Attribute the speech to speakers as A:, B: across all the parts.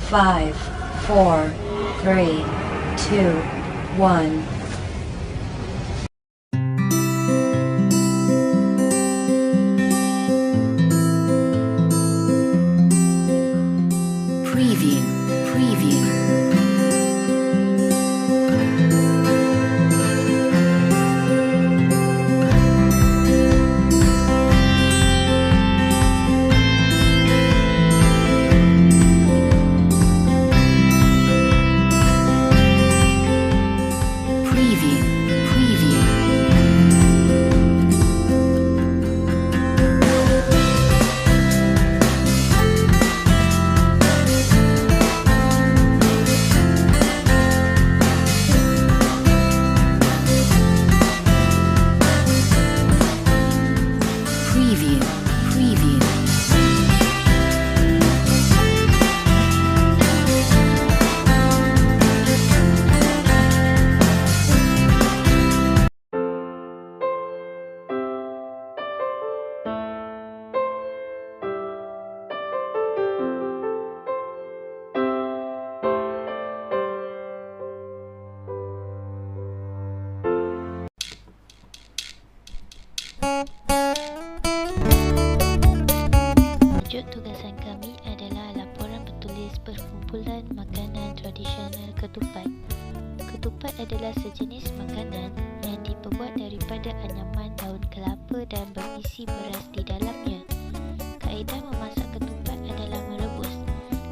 A: 5, 4, 3, 2, 1.
B: Preview.
C: Tajuk tugasan kami adalah laporan bertulis perkumpulan makanan tradisional ketupat. Ketupat adalah sejenis makanan yang diperbuat daripada anyaman daun kelapa dan berisi beras di dalamnya. Kaedah memasak ketupat adalah merebus.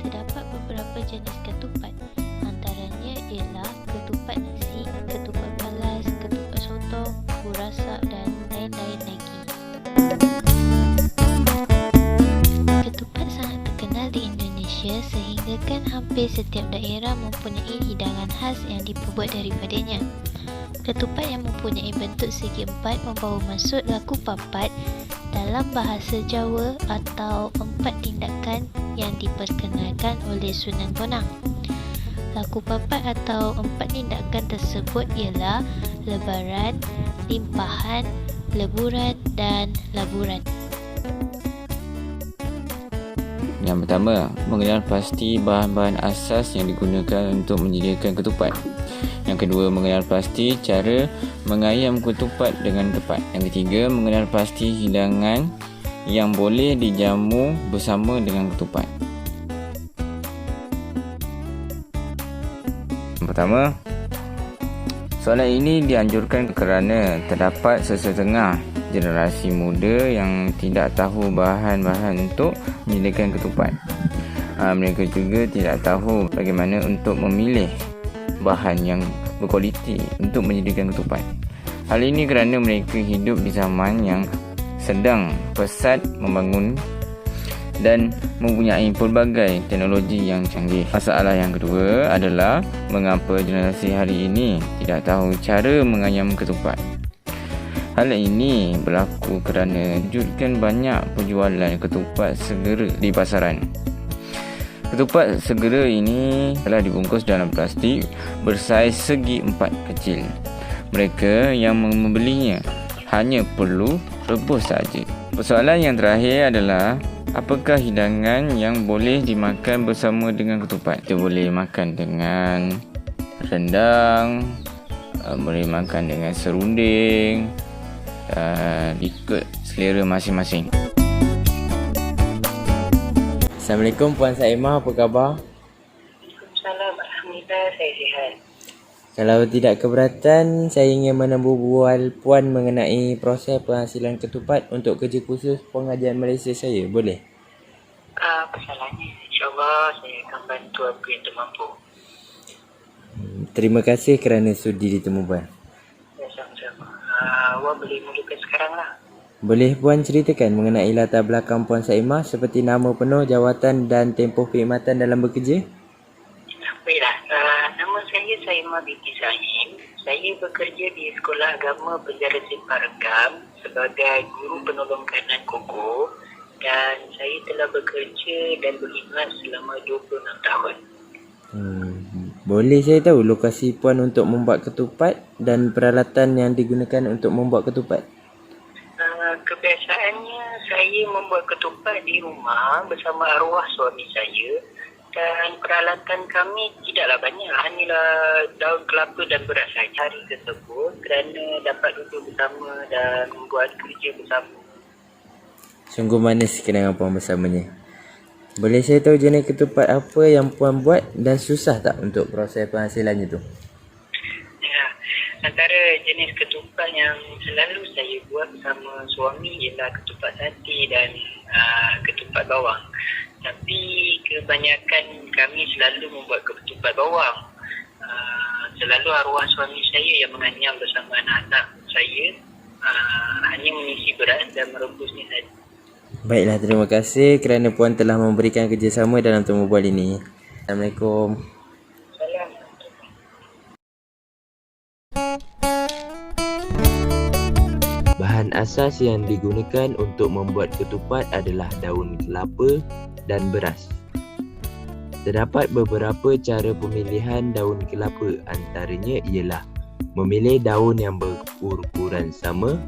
C: Terdapat beberapa jenis ketupat. Antaranya ialah ketupat nasi, ketupat balas, ketupat sotong, burasak dan lain-lain lagi. Ketupat sangat terkenal di Indonesia sehingga kan hampir setiap daerah mempunyai hidangan khas yang diperbuat daripadanya. Ketupat yang mempunyai bentuk segi empat membawa maksud laku papat dalam bahasa Jawa atau empat tindakan yang diperkenalkan oleh Sunan Bonang. Laku papat atau empat tindakan tersebut ialah lebaran, limpahan, leburan dan laburan.
D: Yang pertama, mengenal pasti bahan-bahan asas yang digunakan untuk menyediakan ketupat. Yang kedua, mengenal pasti cara mengayam ketupat dengan tepat. Yang ketiga, mengenal pasti hidangan yang boleh dijamu bersama dengan ketupat. Yang pertama, soalan ini dianjurkan kerana terdapat sesetengah generasi muda yang tidak tahu bahan-bahan untuk menyediakan ketupat. Mereka juga tidak tahu bagaimana untuk memilih bahan yang berkualiti untuk menyediakan ketupat. Hal ini kerana mereka hidup di zaman yang sedang pesat membangun dan mempunyai pelbagai teknologi yang canggih. Masalah yang kedua adalah mengapa generasi hari ini tidak tahu cara mengayam ketupat. Hal ini berlaku kerana wujudkan banyak penjualan ketupat segera di pasaran. Ketupat segera ini telah dibungkus dalam plastik bersaiz segi empat kecil. Mereka yang membelinya hanya perlu rebus saja. Persoalan yang terakhir adalah apakah hidangan yang boleh dimakan bersama dengan ketupat? Kita boleh makan dengan rendang, boleh makan dengan serunding, ikut selera masing-masing. Assalamualaikum Puan Saimah, apa khabar?
E: Waalaikumsalam, alhamdulillah saya sihat.
D: Kalau tidak keberatan, saya ingin menambah Puan mengenai proses penghasilan ketupat untuk kerja khusus pengajian Malaysia saya, boleh?
E: Masalahnya, insyaAllah saya akan bantu apa yang termampu.
D: Terima kasih kerana sudi ditemukan.
E: Ya, sama-sama. Awak boleh mulakan sekarang lah.
D: Boleh Puan ceritakan mengenai latar belakang Puan Saimah seperti nama penuh, jawatan dan tempoh perkhidmatan dalam bekerja?
E: Baiklah, nama saya Saimah binti Sahim. Saya bekerja di Sekolah Agama Penjara Simpang Regam sebagai guru penolong kanan koko dan saya telah bekerja dan berkhidmat selama 26 tahun.
D: Boleh saya tahu lokasi Puan untuk membuat ketupat dan peralatan yang digunakan untuk membuat ketupat?
E: Kebiasaannya saya membuat ketupat di rumah bersama arwah suami saya Dan peralatan kami tidaklah banyak, hanyalah daun kelapa dan beras saja. Hari tersebut kerana dapat duduk bersama dan membuat kerja bersama.
D: Sungguh manis kenangan puan bersamanya. Boleh saya tahu jenis ketupat apa yang puan buat dan susah tak untuk proses penghasilannya tu?
E: Ya, antara jenis ketupat yang selalu saya buat bersama suami ialah ketupat sate dan ketupat bawang. Tapi kebanyakan kami selalu membuat ketupat bawang. Selalu arwah suami saya yang menganyam bersama anak-anak saya. Hanya mengisi beras dan merebusnya saja.
D: Baiklah, terima kasih kerana puan telah memberikan kerjasama dalam temu bual ini. Assalamualaikum.
E: Salam.
B: Bahan asas yang digunakan untuk membuat ketupat adalah daun kelapa dan beras. Terdapat beberapa cara pemilihan daun kelapa, antaranya ialah memilih daun yang berukuran sama.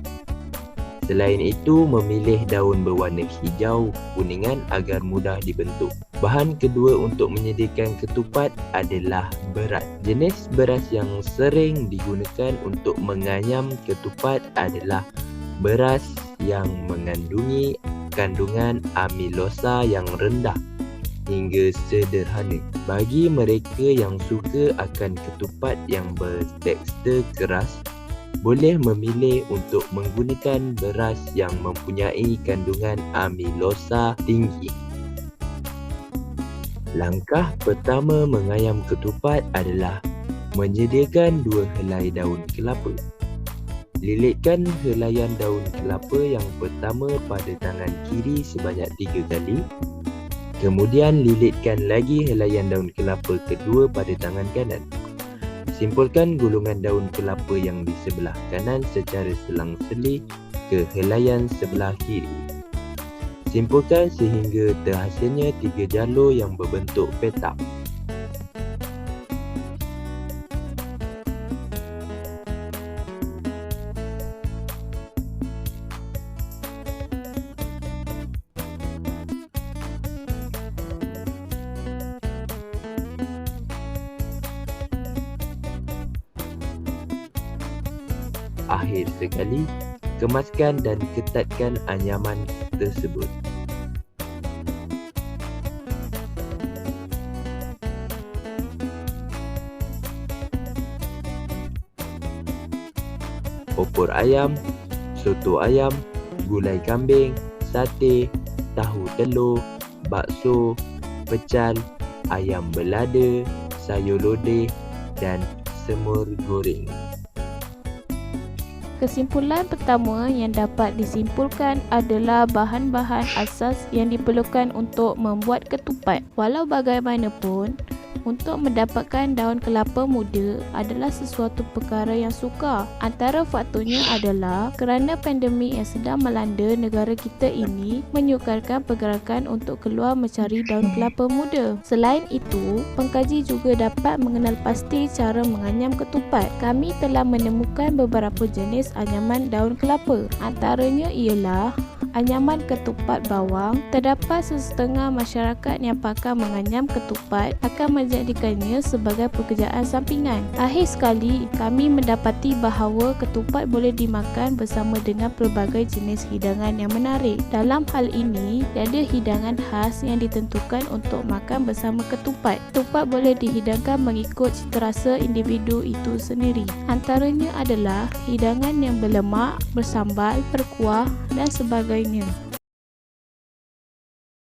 B: Selain itu, memilih daun berwarna hijau kuningan agar mudah dibentuk. Bahan kedua untuk menyediakan ketupat adalah beras. Jenis beras yang sering digunakan untuk menganyam ketupat adalah beras yang mengandungi kandungan amilosa yang rendah hingga sederhana. Bagi mereka yang suka akan ketupat yang bertekstur keras, boleh memilih untuk menggunakan beras yang mempunyai kandungan amilosa tinggi. Langkah pertama mengayam ketupat adalah menyediakan 2 helai daun kelapa. Lilitkan helaian daun kelapa yang pertama pada tangan kiri sebanyak 3 kali. Kemudian lilitkan lagi helaian daun kelapa kedua pada tangan kanan. Simpulkan gulungan daun kelapa yang di sebelah kanan secara selang-seli ke helaian sebelah kiri. Simpulkan sehingga terhasilnya 3 jalur yang berbentuk petak. Akhir sekali, kemaskan dan ketatkan anyaman tersebut. Opor ayam, soto ayam, gulai kambing, sate, tahu telur, bakso, pecal, ayam belada, sayur lodeh dan semur goreng.
F: Kesimpulan pertama yang dapat disimpulkan adalah bahan-bahan asas yang diperlukan untuk membuat ketupat. Walau bagaimanapun, untuk mendapatkan daun kelapa muda adalah sesuatu perkara yang sukar. Antara faktornya adalah kerana pandemik yang sedang melanda negara kita ini menyukarkan pergerakan untuk keluar mencari daun kelapa muda. Selain itu, pengkaji juga dapat mengenal pasti cara menganyam ketupat. Kami telah menemukan beberapa jenis anyaman daun kelapa. Antaranya ialah anyaman ketupat bawang. Terdapat sesetengah masyarakat yang pakar menganyam ketupat akan menjadikannya sebagai pekerjaan sampingan. Akhir sekali, kami mendapati bahawa ketupat boleh dimakan bersama dengan pelbagai jenis hidangan yang menarik. Dalam hal ini, tiada hidangan khas yang ditentukan untuk makan bersama ketupat. Ketupat boleh dihidangkan mengikut citarasa individu itu sendiri. Antaranya adalah hidangan yang berlemak, bersambal, berkuah dan sebagainya.